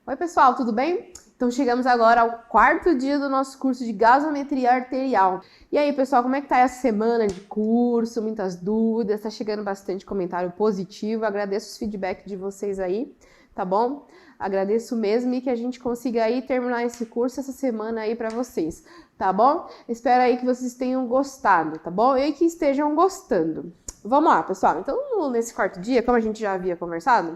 Oi, pessoal, tudo bem? Então, chegamos agora ao quarto dia do nosso curso de gasometria arterial. E aí, pessoal, como é que tá essa semana de curso? Muitas dúvidas, tá chegando bastante comentário positivo. Agradeço os feedbacks de vocês aí, tá bom? Agradeço mesmo e que a gente consiga aí terminar esse curso essa semana aí para vocês, tá bom? Espero aí que vocês tenham gostado, tá bom? E que estejam gostando. Vamos lá, pessoal. Então, nesse quarto dia, como a gente já havia conversado,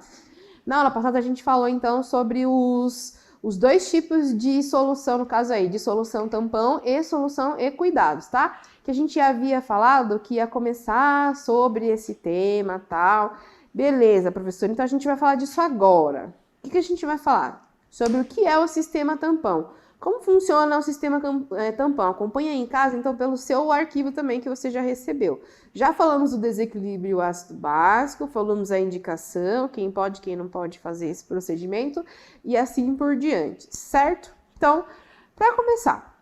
na aula passada a gente falou então sobre os dois tipos de solução, no caso aí, de solução tampão e solução e cuidados, tá? Que a gente havia falado que ia começar sobre esse tema, tal. Beleza, professor, então a gente vai falar disso agora. O que a gente vai falar? Sobre o que é o sistema tampão. Como funciona o sistema tampão? Acompanha aí em casa, então, pelo seu arquivo também que você já recebeu. Já falamos do desequilíbrio ácido básico, falamos a indicação, quem pode, quem não pode fazer esse procedimento e assim por diante, certo? Então, para começar,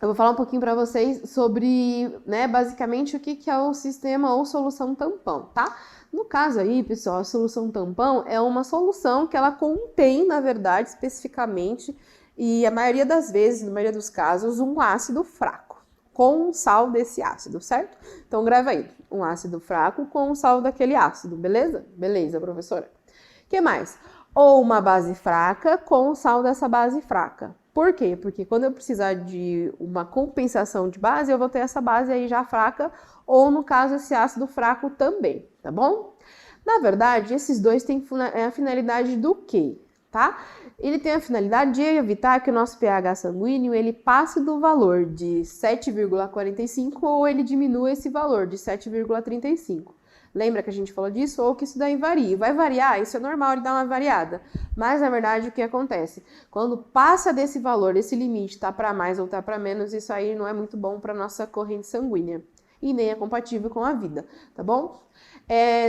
eu vou falar um pouquinho para vocês sobre, basicamente o que é o sistema ou solução tampão, tá? No caso aí, pessoal, a solução tampão é uma solução que ela contém, na verdade, especificamente, e a maioria das vezes, na maioria dos casos, um ácido fraco, com um sal desse ácido, certo? Então, grava aí, um ácido fraco com um sal daquele ácido, beleza? Beleza, professora. O que mais? Ou uma base fraca com o sal dessa base fraca. Por quê? Porque quando eu precisar de uma compensação de base, eu vou ter essa base aí já fraca, ou no caso, esse ácido fraco também, tá bom? Na verdade, esses dois têm a finalidade do quê? Tá? Ele tem a finalidade de evitar que o nosso pH sanguíneo ele passe do valor de 7,45 ou ele diminua esse valor de 7,35. Lembra que a gente falou disso? Ou que isso daí varia. Vai variar, isso é normal, ele dá uma variada. Mas, na verdade, o que acontece? Quando passa desse valor, esse limite tá para mais ou tá para menos, isso aí não é muito bom para nossa corrente sanguínea. E nem é compatível com a vida, tá bom?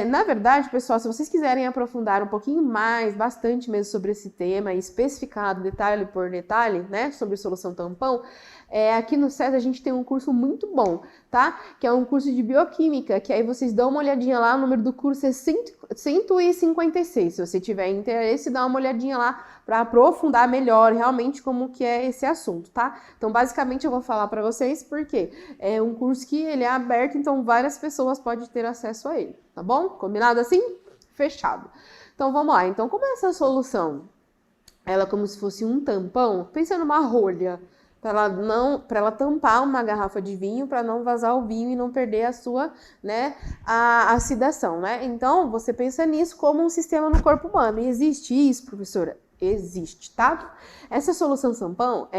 Na verdade, pessoal, se vocês quiserem aprofundar um pouquinho mais, bastante mesmo sobre esse tema, especificado detalhe por detalhe, né, sobre solução tampão, aqui no SES a gente tem um curso muito bom, tá? Que é um curso de bioquímica, que aí vocês dão uma olhadinha lá, o número do curso é 156. Se você tiver interesse, dá uma olhadinha lá para aprofundar melhor realmente como que é esse assunto, tá? Então, basicamente, eu vou falar para vocês porque é um curso que ele é aberto, então várias pessoas podem ter acesso a ele, tá bom? Combinado assim? Fechado. Então, vamos lá. Então, como é essa solução? Ela é como se fosse um tampão, pensa numa rolha, para ela tampar uma garrafa de vinho, para não vazar o vinho e não perder a sua, a acidação, né? Então, você pensa nisso como um sistema no corpo humano. E existe isso, professora? Existe, tá? Essa solução tampão,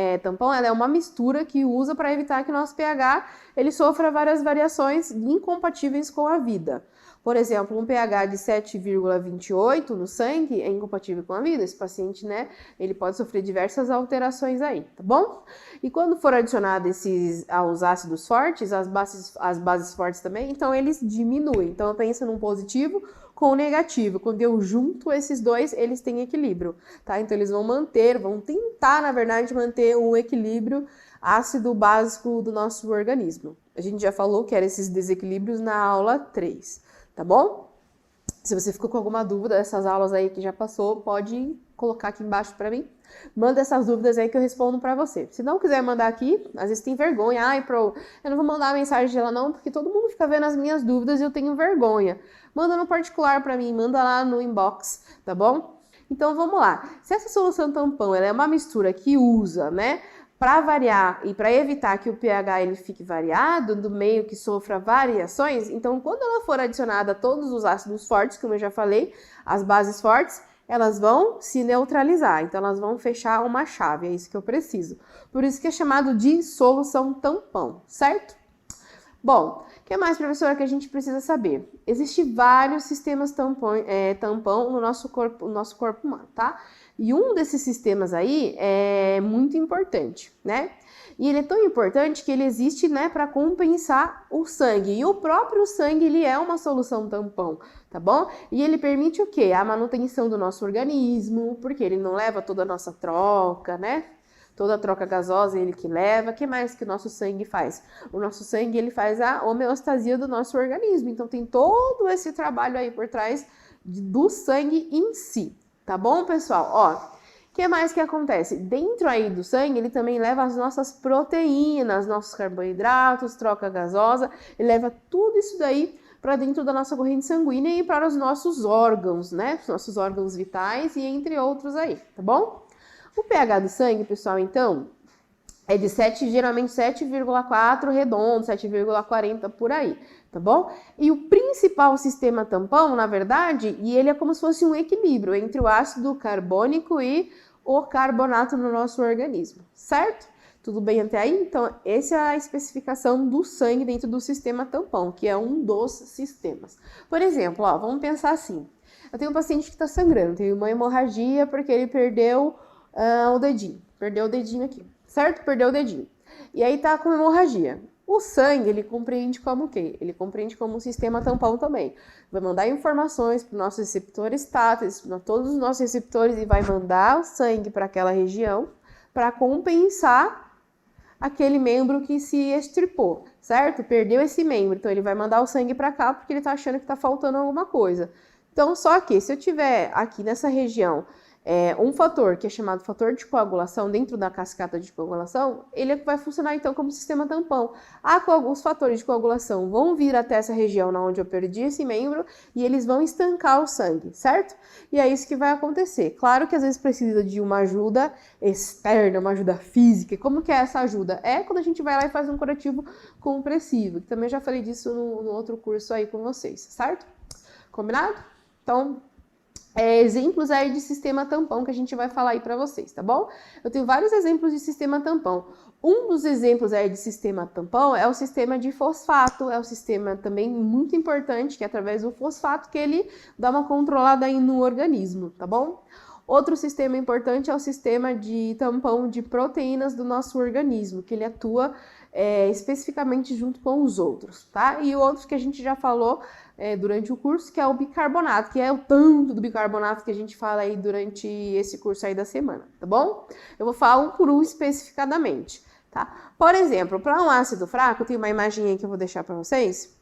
ela é uma mistura que usa para evitar que o nosso pH ele sofra várias variações incompatíveis com a vida. Por exemplo, um pH de 7,28 no sangue é incompatível com a vida. Esse paciente, ele pode sofrer diversas alterações aí, tá bom? E quando for adicionado aos ácidos fortes, as bases fortes também, então eles diminuem. Então, eu penso num positivo com o negativo. Quando eu junto esses dois, eles têm equilíbrio, tá? Então, eles vão tentar, na verdade, manter um equilíbrio ácido básico do nosso organismo. A gente já falou que eram esses desequilíbrios na aula 3. Tá bom? Se você ficou com alguma dúvida dessas aulas aí que já passou, pode colocar aqui embaixo para mim. Manda essas dúvidas aí que eu respondo para você. Se não quiser mandar aqui, às vezes tem vergonha. Eu não vou mandar a mensagem dela não, porque todo mundo fica vendo as minhas dúvidas e eu tenho vergonha. Manda no particular para mim, manda lá no inbox, tá bom? Então vamos lá. Se essa solução tampão ela é uma mistura que usa, para variar e para evitar que o pH ele fique variado, do meio que sofra variações, então quando ela for adicionada a todos os ácidos fortes, como eu já falei, as bases fortes, elas vão se neutralizar, então elas vão fechar uma chave, é isso que eu preciso. Por isso que é chamado de solução tampão, certo? Bom, o que mais, professora, que a gente precisa saber? Existem vários sistemas tampão no nosso corpo humano, tá? E um desses sistemas aí é muito importante, E ele é tão importante que ele existe, para compensar o sangue. E o próprio sangue, ele é uma solução tampão, tá bom? E ele permite o quê? A manutenção do nosso organismo, porque ele não leva toda a nossa troca, Toda a troca gasosa ele que leva. O que mais que o nosso sangue faz? O nosso sangue ele faz a homeostasia do nosso organismo. Então tem todo esse trabalho aí por trás do sangue em si. Tá bom, pessoal? Ó, que mais que acontece? Dentro aí do sangue, ele também leva as nossas proteínas, nossos carboidratos, troca gasosa, ele leva tudo isso daí para dentro da nossa corrente sanguínea e para os nossos órgãos, né? Os nossos órgãos vitais e entre outros aí, tá bom? O pH do sangue, pessoal, então, é de 7, geralmente 7,4 redondo, 7,40 por aí, tá bom? E o principal sistema tampão, na verdade, e ele é como se fosse um equilíbrio entre o ácido carbônico e o carbonato no nosso organismo, certo? Tudo bem até aí? Então, essa é a especificação do sangue dentro do sistema tampão, que é um dos sistemas. Por exemplo, ó, vamos pensar assim. Eu tenho um paciente que está sangrando, tem uma hemorragia porque ele perdeu o dedinho aqui, certo? Perdeu o dedinho. E aí tá com hemorragia. O sangue, ele compreende como o quê? Ele compreende como um sistema tampão também. Vai mandar informações para os nossos receptores táteis, para todos os nossos receptores, e vai mandar o sangue para aquela região para compensar aquele membro que se extirpou, certo? Perdeu esse membro, então ele vai mandar o sangue para cá porque ele tá achando que tá faltando alguma coisa. Então, só que se eu tiver aqui nessa região um fator que é chamado fator de coagulação dentro da cascata de coagulação, ele vai funcionar então como sistema tampão. Os fatores de coagulação vão vir até essa região onde eu perdi esse membro e eles vão estancar o sangue, certo? E é isso que vai acontecer. Claro que às vezes precisa de uma ajuda externa, uma ajuda física. Como que é essa ajuda? É quando a gente vai lá e faz um curativo compressivo, que também já falei disso no outro curso aí com vocês, certo? Combinado? Então, exemplos aí de sistema tampão que a gente vai falar aí para vocês, tá bom? Eu tenho vários exemplos de sistema tampão. Um dos exemplos aí de sistema tampão é o sistema de fosfato, é um sistema também muito importante, que é através do fosfato que ele dá uma controlada aí no organismo, tá bom? Outro sistema importante é o sistema de tampão de proteínas do nosso organismo, que ele atua especificamente junto com os outros, tá? E o outro que a gente já falou durante o curso, que é o bicarbonato, que é o tanto do bicarbonato que a gente fala aí durante esse curso aí da semana, tá bom? Eu vou falar um por um especificadamente, tá? Por exemplo, para um ácido fraco, tem uma imagem aí que eu vou deixar para vocês.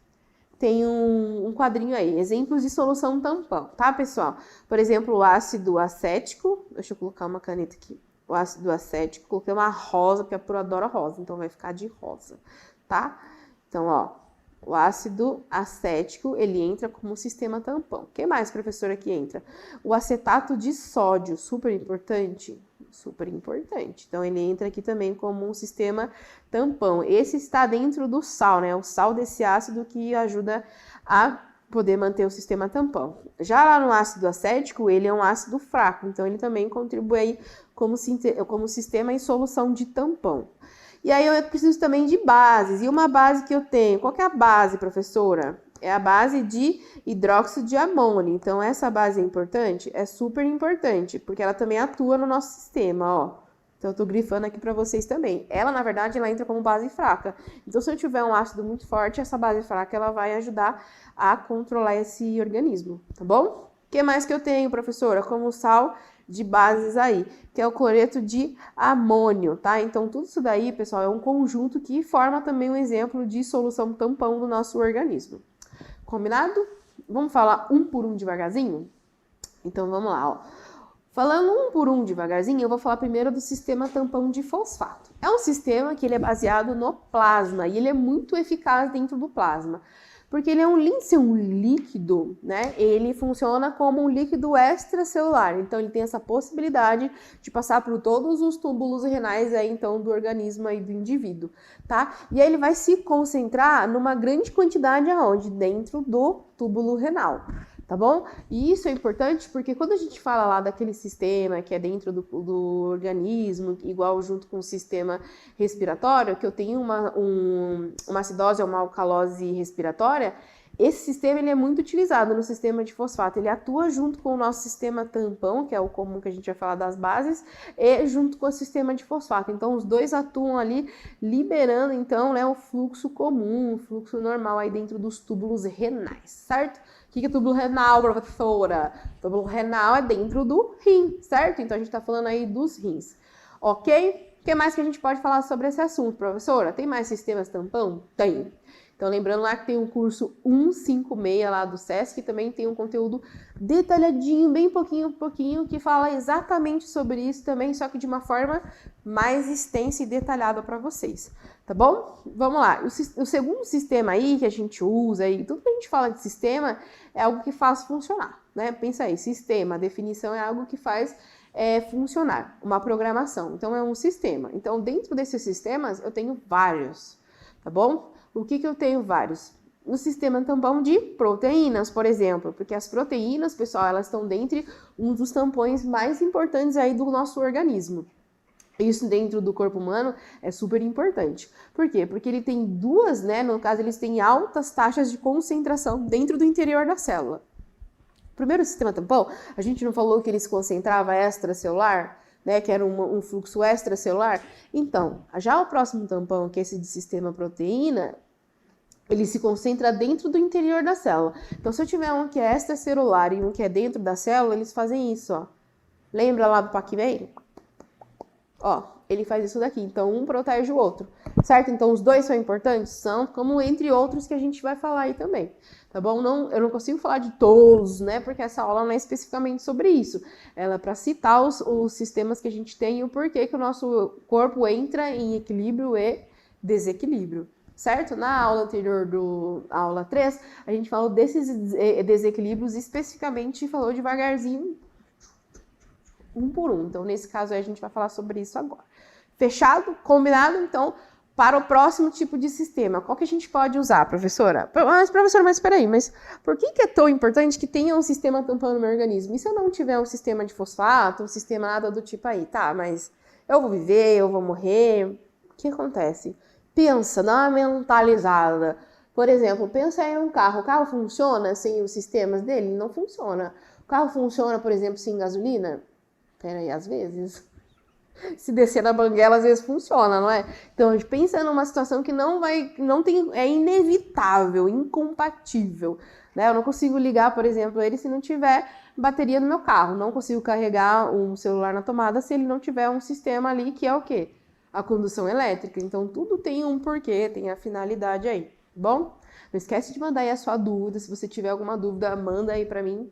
Tem um quadrinho aí, exemplos de solução tampão, tá, pessoal? Por exemplo, o ácido acético, deixa eu colocar uma caneta aqui. O ácido acético, coloquei uma rosa, porque a Pro adora rosa, então vai ficar de rosa, tá? Então, ó, o ácido acético, ele entra como sistema tampão. O que mais, professora, que entra? O acetato de sódio, super importante. Super importante. Então, ele entra aqui também como um sistema tampão. Esse está dentro do sal, né? O sal desse ácido que ajuda a poder manter o sistema tampão. Já lá no ácido acético, ele é um ácido fraco, então ele também contribui aí como sistema em solução de tampão. E aí eu preciso também de bases. E uma base que eu tenho, qual que é a base, professora? É a base de hidróxido de amônio. Então, essa base é importante? É super importante, porque ela também atua no nosso sistema, ó. Então, eu tô grifando aqui para vocês também. Ela, na verdade, ela entra como base fraca. Então, se eu tiver um ácido muito forte, essa base fraca, ela vai ajudar a controlar esse organismo, tá bom? O que mais que eu tenho, professora? Como sal de bases aí, que é o cloreto de amônio, tá? Então, tudo isso daí, pessoal, é um conjunto que forma também um exemplo de solução tampão do nosso organismo. Combinado? Vamos falar um por um devagarzinho? Então, vamos lá, ó. Falando um por um devagarzinho, eu vou falar primeiro do sistema tampão de fosfato. É um sistema que ele é baseado no plasma e ele é muito eficaz dentro do plasma. Porque ele é um líquido, né? Ele funciona como um líquido extracelular. Então, ele tem essa possibilidade de passar por todos os túbulos renais aí, então, do organismo aí do indivíduo, tá? E aí ele vai se concentrar numa grande quantidade aonde? Dentro do túbulo renal. Tá bom? E isso é importante porque quando a gente fala lá daquele sistema que é dentro do organismo, igual junto com o sistema respiratório, que eu tenho uma acidose ou uma alcalose respiratória, esse sistema ele é muito utilizado no sistema de fosfato. Ele atua junto com o nosso sistema tampão, que é o comum que a gente vai falar das bases, e junto com o sistema de fosfato. Então, os dois atuam ali liberando, então, né, o fluxo comum, o fluxo normal aí dentro dos túbulos renais, certo? O que é túbulo renal, professora? Túbulo renal é dentro do rim, certo? Então, a gente tá falando aí dos rins, ok? O que mais que a gente pode falar sobre esse assunto, professora? Tem mais sistemas tampão? Tem. Então, lembrando lá que tem o curso 156 lá do SESC, que também tem um conteúdo detalhadinho, bem pouquinho, que fala exatamente sobre isso também, só que de uma forma mais extensa e detalhada para vocês, tá bom? Vamos lá. O segundo sistema aí que a gente usa, e tudo que a gente fala de sistema é algo que faz funcionar, né? Pensa aí, sistema, a definição é algo que faz funcionar, uma programação. Então, é um sistema. Então, dentro desses sistemas, eu tenho vários, tá bom? O que eu tenho vários? No sistema tampão de proteínas, por exemplo, porque as proteínas, pessoal, elas estão dentre um dos tampões mais importantes aí do nosso organismo. Isso dentro do corpo humano é super importante. Por quê? Porque ele tem duas, né? No caso, eles têm altas taxas de concentração dentro do interior da célula. Primeiro, o sistema tampão, a gente não falou que ele se concentrava extracelular, né? Que era um fluxo extracelular? Então, já o próximo tampão, que é esse de sistema proteína, ele se concentra dentro do interior da célula. Então, se eu tiver um que é extracelular e um que é dentro da célula, eles fazem isso, ó. Lembra lá do Pac-Man? Ó, ele faz isso daqui. Então, um protege o outro, certo? Então, os dois são importantes? São, como entre outros que a gente vai falar aí também, tá bom? Eu não consigo falar de todos, né? Porque essa aula não é especificamente sobre isso. Ela é para citar os sistemas que a gente tem e o porquê que o nosso corpo entra em equilíbrio e desequilíbrio, certo? Na aula anterior, aula 3, a gente falou desses desequilíbrios especificamente e falou devagarzinho, um por um. Então, nesse caso aí, a gente vai falar sobre isso agora. Fechado? Combinado? Então, para o próximo tipo de sistema, qual que a gente pode usar, professora? Professora, mas espera aí, mas por que é tão importante que tenha um sistema tampando o meu organismo? E se eu não tiver um sistema de fosfato, um sistema nada do tipo aí? Tá, mas eu vou viver, eu vou morrer? O que acontece? Pensa, dá uma mentalizada. Por exemplo, pensa aí num carro. O carro funciona sem os sistemas dele? Não funciona. O carro funciona, por exemplo, sem gasolina? Peraí, às vezes. Se descer na banguela, às vezes funciona, não é? Então, a gente pensa numa situação que é inevitável, incompatível, né? Eu não consigo ligar, por exemplo, ele se não tiver bateria no meu carro. Não consigo carregar um celular na tomada se ele não tiver um sistema ali que é o quê? A condução elétrica. Então, tudo tem um porquê, tem a finalidade aí, bom? Não esquece de mandar aí a sua dúvida. Se você tiver alguma dúvida, manda aí pra mim.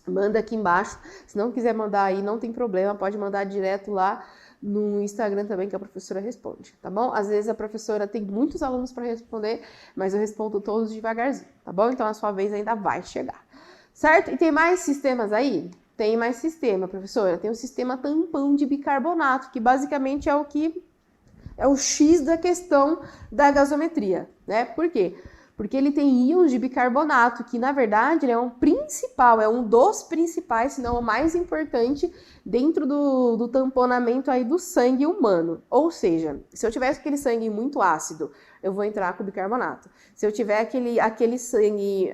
Manda aqui embaixo. Se não quiser mandar aí, não tem problema. Pode mandar direto lá no Instagram também, que a professora responde, tá bom? Às vezes a professora tem muitos alunos para responder, mas eu respondo todos devagarzinho, tá bom? Então a sua vez ainda vai chegar, certo? E tem mais sistemas aí? Tem mais sistema, professora. Tem o sistema tampão de bicarbonato, que basicamente é o X da questão da gasometria, né? Por quê? Porque ele tem íons de bicarbonato, que na verdade ele é um dos principais, se não o mais importante, dentro do tamponamento aí do sangue humano. Ou seja, se eu tivesse aquele sangue muito ácido, eu vou entrar com bicarbonato. Se eu tiver aquele sangue,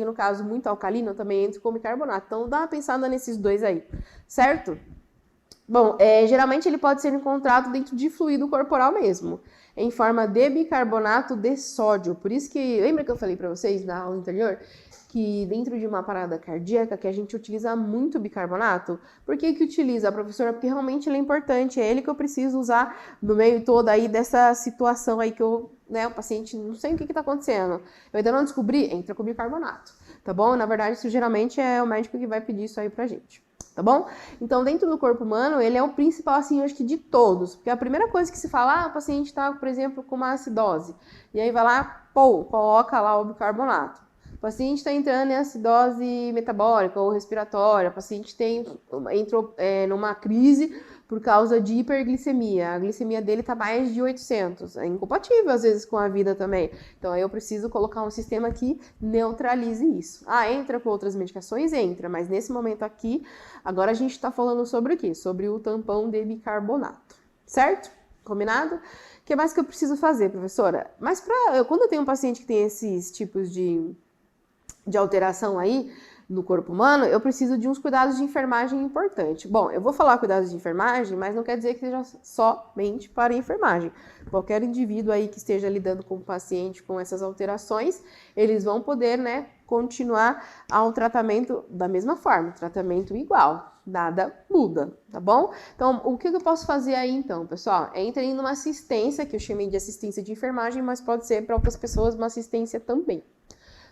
no caso, muito alcalino, eu também entro com bicarbonato. Então dá uma pensada nesses dois aí, certo? Bom, geralmente ele pode ser encontrado dentro de fluido corporal mesmo, em forma de bicarbonato de sódio. Por isso que, lembra que eu falei para vocês na aula anterior, que dentro de uma parada cardíaca que a gente utiliza muito bicarbonato? Por que utiliza, professora? Porque realmente ele é importante, é ele que eu preciso usar no meio todo aí dessa situação aí que o paciente não sei o que tá acontecendo. Eu ainda não descobri, entra com bicarbonato, tá bom? Na verdade, isso geralmente é o médico que vai pedir isso aí pra gente. Tá bom? Então, dentro do corpo humano, ele é o principal, assim, acho que de todos. Porque a primeira coisa que se fala, o paciente tá, por exemplo, com uma acidose. E aí vai lá, coloca lá o bicarbonato. O paciente está entrando em acidose metabólica ou respiratória. O paciente entrou numa crise por causa de hiperglicemia. A glicemia dele está mais de 800. É incompatível, às vezes, com a vida também. Então, aí eu preciso colocar um sistema que neutralize isso. Entra com outras medicações? Entra. Mas nesse momento aqui, agora a gente está falando sobre o quê? Sobre o tampão de bicarbonato. Certo? Combinado? O que mais que eu preciso fazer, professora? Mas quando eu tenho um paciente que tem esses tipos de alteração aí no corpo humano, eu preciso de uns cuidados de enfermagem importantes. Bom, eu vou falar cuidados de enfermagem, mas não quer dizer que seja somente para enfermagem. Qualquer indivíduo aí que esteja lidando com o paciente com essas alterações, eles vão poder, continuar ao tratamento da mesma forma, tratamento igual, nada muda, tá bom? Então, o que eu posso fazer aí, então, pessoal? Entra em uma assistência, que eu chamei de assistência de enfermagem, mas pode ser para outras pessoas uma assistência também.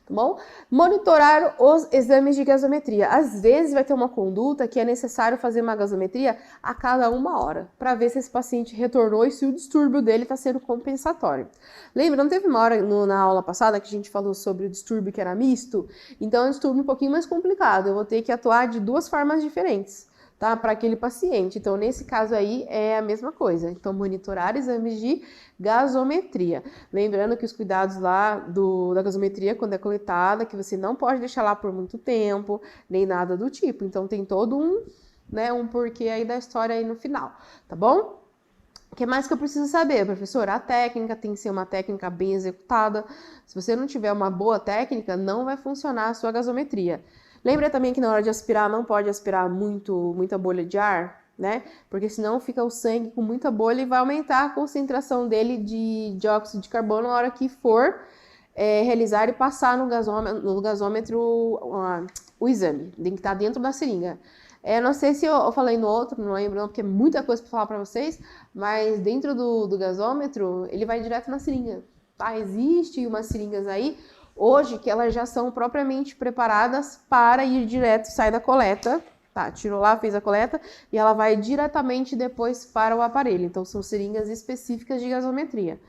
Tá bom? Monitorar os exames de gasometria. Às vezes vai ter uma conduta que é necessário fazer uma gasometria a cada 1 hora, para ver se esse paciente retornou e se o distúrbio dele está sendo compensatório. Lembra, não teve uma hora na aula passada que a gente falou sobre o distúrbio que era misto? Então é um distúrbio um pouquinho mais complicado, eu vou ter que atuar de 2 formas diferentes, tá? Para aquele paciente. Então, nesse caso aí, é a mesma coisa. Então, monitorar exames de gasometria. Lembrando que os cuidados lá da gasometria, quando é coletada, que você não pode deixar lá por muito tempo, nem nada do tipo. Então, tem todo um porquê aí da história aí no final, tá bom? O que mais que eu preciso saber, professora? A técnica tem que ser uma técnica bem executada. Se você não tiver uma boa técnica, não vai funcionar a sua gasometria. Lembra também que na hora de aspirar, não pode aspirar muita bolha de ar, né? Porque senão fica o sangue com muita bolha e vai aumentar a concentração dele de dióxido de carbono na hora que for realizar e passar no gasômetro o exame. Tem que estar dentro da seringa. Não sei se eu falei no outro, não lembro não, porque é muita coisa para falar para vocês, mas dentro do gasômetro, ele vai direto na seringa, tá? Existem umas seringas aí, hoje, que elas já são propriamente preparadas para ir direto, sai da coleta, tá? Tirou lá, fez a coleta, e ela vai diretamente depois para o aparelho. Então, são seringas específicas de gasometria.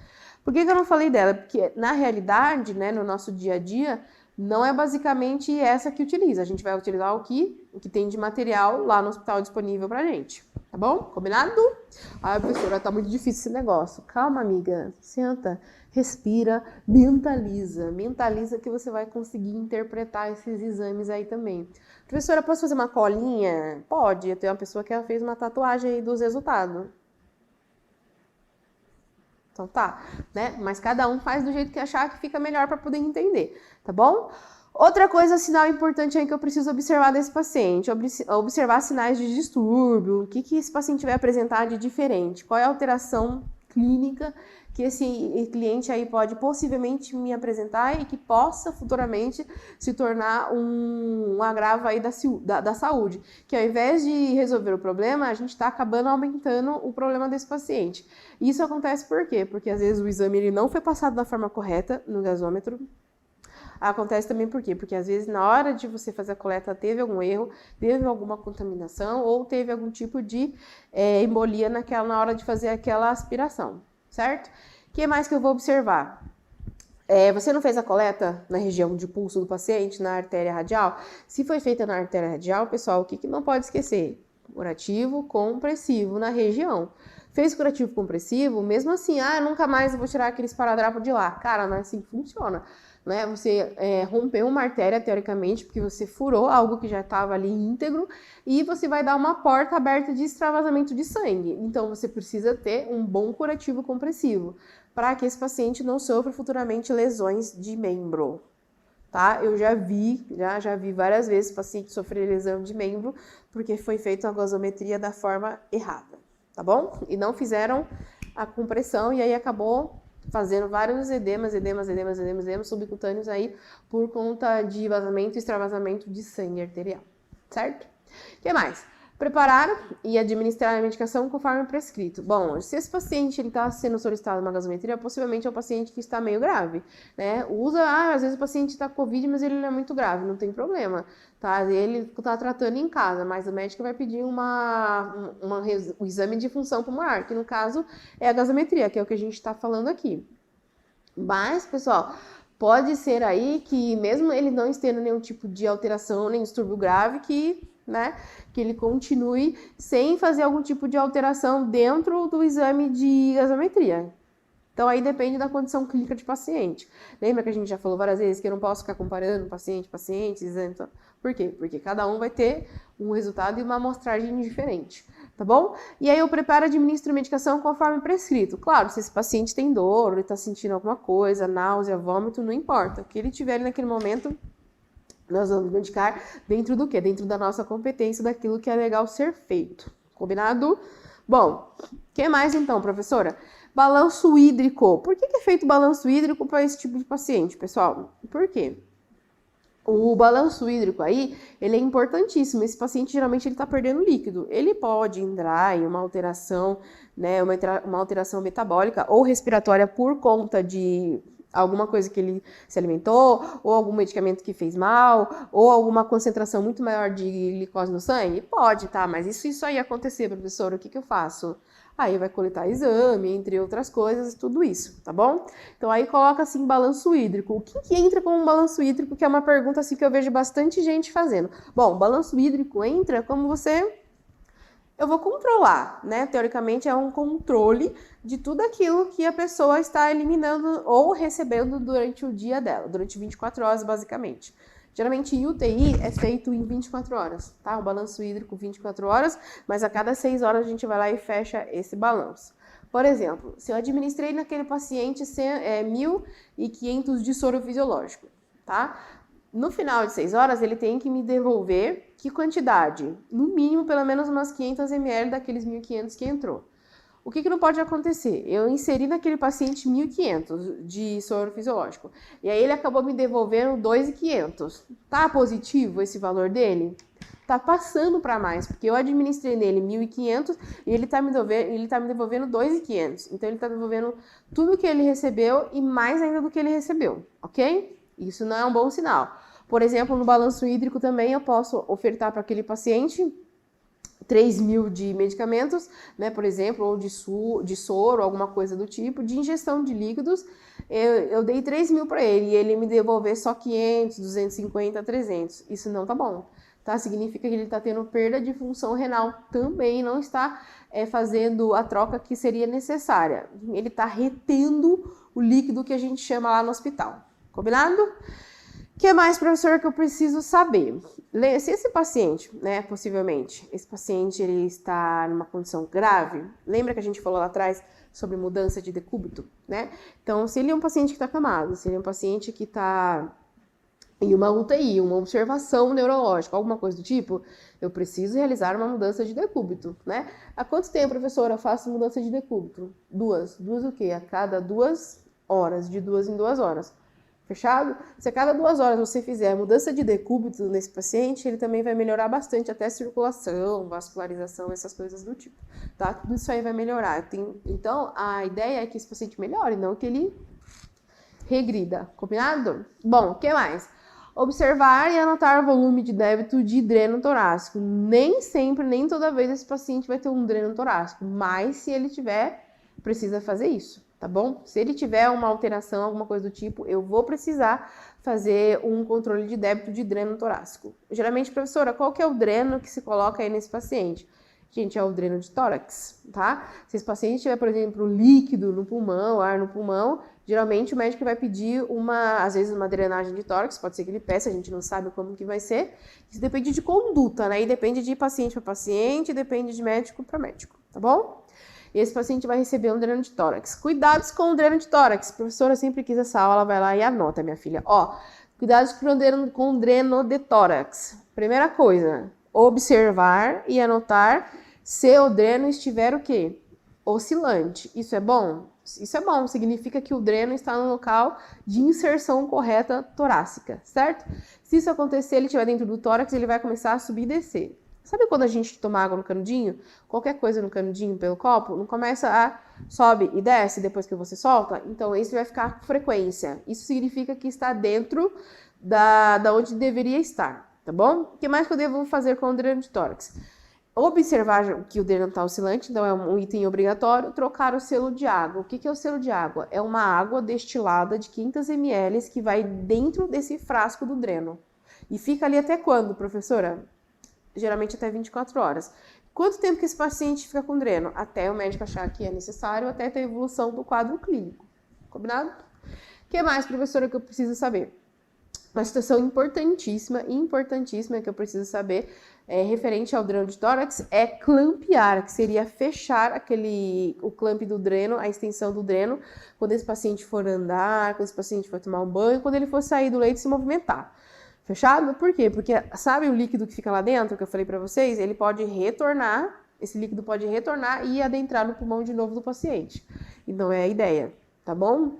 Por que eu não falei dela? Porque, na realidade, né, no nosso dia a dia, não é basicamente essa que utiliza. A gente vai utilizar o que tem de material lá no hospital disponível pra gente. Tá bom? Combinado? Ai, professora, tá muito difícil esse negócio. Calma, amiga. Senta, respira, mentaliza. Mentaliza que você vai conseguir interpretar esses exames aí também. Professora, posso fazer uma colinha? Pode. Eu tenho uma pessoa que ela fez uma tatuagem aí dos resultados. Então tá, né? Mas cada um faz do jeito que achar que fica melhor para poder entender, tá bom? Outra coisa, sinal importante aí que eu preciso observar desse paciente, observar sinais de distúrbio, o que esse paciente vai apresentar de diferente, qual é a alteração clínica que esse cliente aí pode possivelmente me apresentar e que possa futuramente se tornar um agravo aí da saúde, que ao invés de resolver o problema, a gente está acabando aumentando o problema desse paciente. Isso acontece por quê? Porque às vezes o exame ele não foi passado da forma correta no gasômetro. Acontece também por quê? Porque às vezes na hora de você fazer a coleta teve algum erro, teve alguma contaminação ou teve algum tipo de embolia na hora de fazer aquela aspiração, certo? O que mais que eu vou observar? Você não fez a coleta na região de pulso do paciente, na artéria radial? Se foi feita na artéria radial, pessoal, o que não pode esquecer? Curativo compressivo na região. Fez curativo compressivo, mesmo assim, nunca mais eu vou tirar aquele esparadrapo de lá. Cara, não é assim que funciona. Né? Você rompeu uma artéria, teoricamente, porque você furou algo que já estava ali íntegro e você vai dar uma porta aberta de extravasamento de sangue. Então, você precisa ter um bom curativo compressivo para que esse paciente não sofra futuramente lesões de membro. Tá? Eu já vi várias vezes paciente sofrer lesão de membro porque foi feita a gasometria da forma errada, tá bom? E não fizeram a compressão e aí acabou fazendo vários edemas subcutâneos aí por conta de vazamento e extravasamento de sangue arterial, certo? O que mais? Preparar e administrar a medicação conforme prescrito. Bom, se esse paciente está sendo solicitado uma gasometria, possivelmente é um paciente que está meio grave, né? Às vezes o paciente está com Covid, mas ele não é muito grave, não tem problema, tá? Ele está tratando em casa, mas o médico vai pedir o exame de função pulmonar, que no caso é a gasometria, que é o que a gente está falando aqui. Mas, pessoal, pode ser aí que mesmo ele não tendo nenhum tipo de alteração, nem distúrbio grave, que ele continue sem fazer algum tipo de alteração dentro do exame de gasometria. Então, aí depende da condição clínica de paciente. Lembra que a gente já falou várias vezes que eu não posso ficar comparando pacientes, exame. Por quê? Porque cada um vai ter um resultado e uma amostragem diferente, tá bom? E aí eu preparo e administro a medicação conforme prescrito. Claro, se esse paciente tem dor, ele está sentindo alguma coisa, náusea, vômito, não importa. O que ele tiver ali naquele momento, nós vamos medicar dentro do quê? Dentro da nossa competência, daquilo que é legal ser feito. Combinado? Bom, o que mais então, professora? Balanço hídrico. Por que é feito balanço hídrico para esse tipo de paciente, pessoal? Por quê? O balanço hídrico aí, ele é importantíssimo. Esse paciente, geralmente, ele está perdendo líquido. Ele pode entrar em uma alteração, né, uma alteração metabólica ou respiratória por conta de alguma coisa que ele se alimentou, ou algum medicamento que fez mal, ou alguma concentração muito maior de glicose no sangue? Pode, tá? Mas isso aí acontecer, professor, o que eu faço? Aí vai coletar exame, entre outras coisas, tudo isso, tá bom? Então aí coloca assim, balanço hídrico. O que entra como um balanço hídrico, que é uma pergunta assim que eu vejo bastante gente fazendo. Bom, balanço hídrico entra como eu vou controlar, né? Teoricamente é um controle de tudo aquilo que a pessoa está eliminando ou recebendo durante o dia dela, durante 24 horas, basicamente. Geralmente em UTI é feito em 24 horas, tá? O balanço hídrico 24 horas, mas a cada 6 horas a gente vai lá e fecha esse balanço. Por exemplo, se eu administrei naquele paciente 1.500 de soro fisiológico, tá? No final de 6 horas, ele tem que me devolver que quantidade? No mínimo, pelo menos umas 500 ml daqueles 1.500 que entrou. O que não pode acontecer? Eu inseri naquele paciente 1.500 de soro fisiológico. E aí ele acabou me devolvendo 2.500. Tá positivo esse valor dele? Tá passando para mais, porque eu administrei nele 1.500 e ele tá me devolvendo 2.500. Então ele tá devolvendo tudo que ele recebeu e mais ainda do que ele recebeu, ok? Isso não é um bom sinal. Por exemplo, no balanço hídrico também eu posso ofertar para aquele paciente 3.000 de medicamentos, né, por exemplo, ou de soro, alguma coisa do tipo, de ingestão de líquidos, eu dei 3.000 para ele e ele me devolver só 500, 250, 300. Isso não tá bom, tá? Significa que ele está tendo perda de função renal também, não está fazendo a troca que seria necessária. Ele está retendo o líquido que a gente chama lá no hospital. Combinado? O que mais, professor, que eu preciso saber? Se esse paciente, né, possivelmente, esse paciente ele está numa condição grave, lembra que a gente falou lá atrás sobre mudança de decúbito, né? Então, se ele é um paciente que está acamado, se ele é um paciente que está em uma UTI, uma observação neurológica, alguma coisa do tipo, eu preciso realizar uma mudança de decúbito, né? Há quanto tempo, professora, eu faço mudança de decúbito? Duas o quê? A cada 2 horas, de 2 em 2 horas. Fechado? Se a cada 2 horas você fizer a mudança de decúbito nesse paciente, ele também vai melhorar bastante até circulação, vascularização, essas coisas do tipo, tá? Tudo isso aí vai melhorar. Então, a ideia é que esse paciente melhore, não que ele regrida, combinado? Bom, o que mais? Observar e anotar o volume de débito de dreno torácico. Nem sempre, nem toda vez esse paciente vai ter um dreno torácico, mas se ele tiver, precisa fazer isso. Tá bom? Se ele tiver uma alteração, alguma coisa do tipo, eu vou precisar fazer um controle de débito de dreno torácico. Geralmente, professora, qual que é o dreno que se coloca aí nesse paciente? Gente, é o dreno de tórax, tá? Se esse paciente tiver, por exemplo, líquido no pulmão, ar no pulmão, geralmente o médico vai pedir às vezes uma drenagem de tórax, pode ser que ele peça, a gente não sabe como que vai ser. Isso depende de conduta, né? E depende de paciente para paciente, depende de médico para médico, tá bom? Esse paciente vai receber um dreno de tórax. Cuidados com o dreno de tórax. Professora, sempre quis essa aula, vai lá e anota, minha filha. Ó, cuidados com o dreno de tórax. Primeira coisa, observar e anotar se o dreno estiver o quê? Oscilante. Isso é bom? Isso é bom, significa que o dreno está no local de inserção correta torácica, certo? Se isso acontecer, ele estiver dentro do tórax, ele vai começar a subir e descer. Sabe quando a gente toma água no canudinho? Qualquer coisa no canudinho pelo copo, não começa a sobe e desce depois que você solta? Então, isso vai ficar com frequência. Isso significa que está dentro da onde deveria estar, tá bom? O que mais que eu devo fazer com o dreno de tórax? Observar que o dreno está oscilante, então é um item obrigatório, trocar o selo de água. O que é o selo de água? É uma água destilada de 500 ml que vai dentro desse frasco do dreno. E fica ali até quando, professora? Geralmente até 24 horas. Quanto tempo que esse paciente fica com dreno? Até o médico achar que é necessário, até ter a evolução do quadro clínico. Combinado? O que mais, professora, que eu preciso saber? Uma situação importantíssima que eu preciso saber referente ao dreno de tórax é clampear, que seria fechar o clamp do dreno, a extensão do dreno, quando esse paciente for andar, quando esse paciente for tomar um banho, quando ele for sair do leito e se movimentar. Fechado? Por quê? Porque sabe o líquido que fica lá dentro, que eu falei pra vocês? Ele pode retornar, esse líquido pode retornar e adentrar no pulmão de novo do paciente. Então é a ideia. tá bom?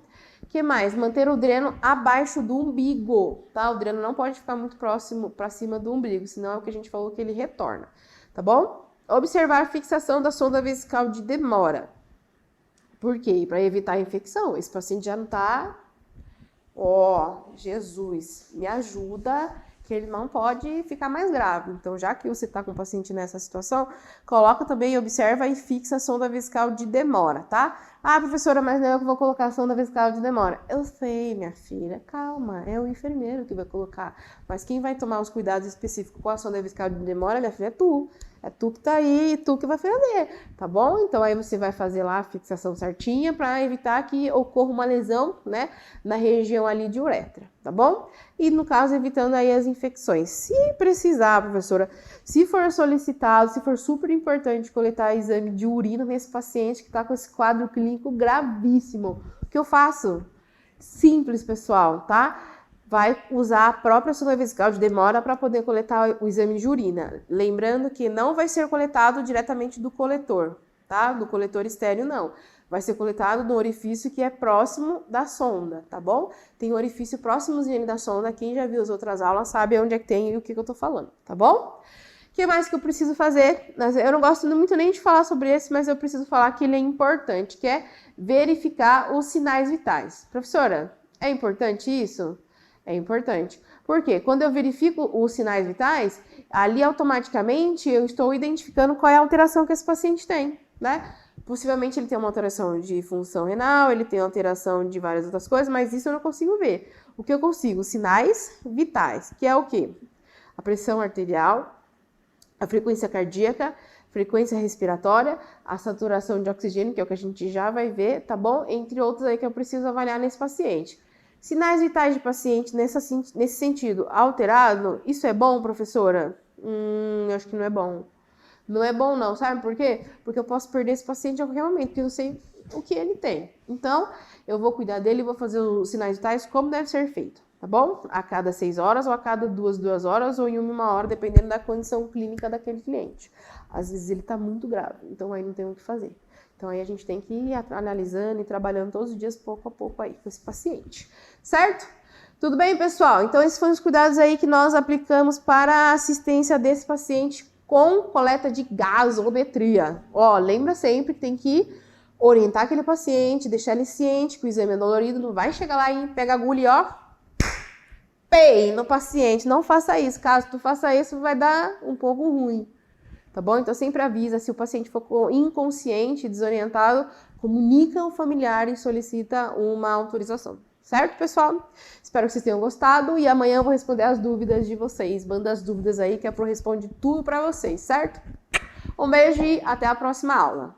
O que mais? Manter o dreno abaixo do umbigo, tá? O dreno não pode ficar muito próximo para cima do umbigo, senão é o que a gente falou que ele retorna, tá bom? Observar a fixação da sonda vesical de demora. Por quê? Para evitar a infecção. Esse paciente já não tá... Jesus, me ajuda, que ele não pode ficar mais grave. Então, já que você tá com o paciente nessa situação, coloca também, observa e fixa a sonda vesical de demora, tá? Ah, professora, mas não é eu que vou colocar a sonda vesical de demora. Eu sei, minha filha, calma, é o enfermeiro que vai colocar. Mas quem vai tomar os cuidados específicos com a sonda vesical de demora, minha filha, é tu. É tu que tá aí e tu que vai fazer, tá bom? Então, aí você vai fazer lá a fixação certinha para evitar que ocorra uma lesão, né, na região ali de uretra, tá bom? E, no caso, evitando aí as infecções. Se precisar, professora, se for solicitado, se for super importante coletar exame de urina nesse paciente que tá com esse quadro clínico gravíssimo, o que eu faço? Simples, pessoal, tá? Vai usar a própria sonda vesical de demora para poder coletar o exame de urina. Lembrando que não vai ser coletado diretamente do coletor, tá? Do coletor estéreo, não. Vai ser coletado no orifício que é próximo da sonda, tá bom? Tem orifício próximozinho da sonda. Quem já viu as outras aulas sabe onde é que tem e o que eu tô falando, tá bom? O que mais que eu preciso fazer? Eu não gosto muito nem de falar sobre esse, mas eu preciso falar que ele é importante, que é verificar os sinais vitais. Professora, é importante isso? É importante. Por quê? Quando eu verifico os sinais vitais, ali automaticamente eu estou identificando qual é a alteração que esse paciente tem, né? Possivelmente ele tem uma alteração de função renal, ele tem alteração de várias outras coisas, mas isso eu não consigo ver. O que eu consigo? Sinais vitais, que é o quê? A pressão arterial, a frequência cardíaca, frequência respiratória, a saturação de oxigênio, que é o que a gente já vai ver, tá bom? Entre outros aí que eu preciso avaliar nesse paciente. Sinais vitais de paciente nesse sentido alterado, isso é bom, professora? Eu acho que não é bom. Não é bom não, sabe por quê? Porque eu posso perder esse paciente a qualquer momento, porque eu não sei o que ele tem. Então, eu vou cuidar dele e vou fazer os sinais vitais como deve ser feito, tá bom? A cada 6 horas ou a cada 2 horas ou em 1 hora, dependendo da condição clínica daquele cliente. Às vezes ele tá muito grave, então aí não tem o que fazer. Então, aí a gente tem que ir analisando e trabalhando todos os dias, pouco a pouco aí, com esse paciente. Certo? Tudo bem, pessoal? Então, esses foram os cuidados aí que nós aplicamos para a assistência desse paciente com coleta de gasometria. Lembra sempre que tem que orientar aquele paciente, deixar ele ciente que o exame é dolorido, não vai chegar lá e pega a agulha e no paciente. Não faça isso. Caso tu faça isso, vai dar um pouco ruim. Tá bom? Então, sempre avisa, se o paciente for inconsciente, desorientado, comunica ao familiar e solicita uma autorização. Certo, pessoal? Espero que vocês tenham gostado e amanhã eu vou responder as dúvidas de vocês. Manda as dúvidas aí que a Pro responde tudo pra vocês, certo? Um beijo e até a próxima aula.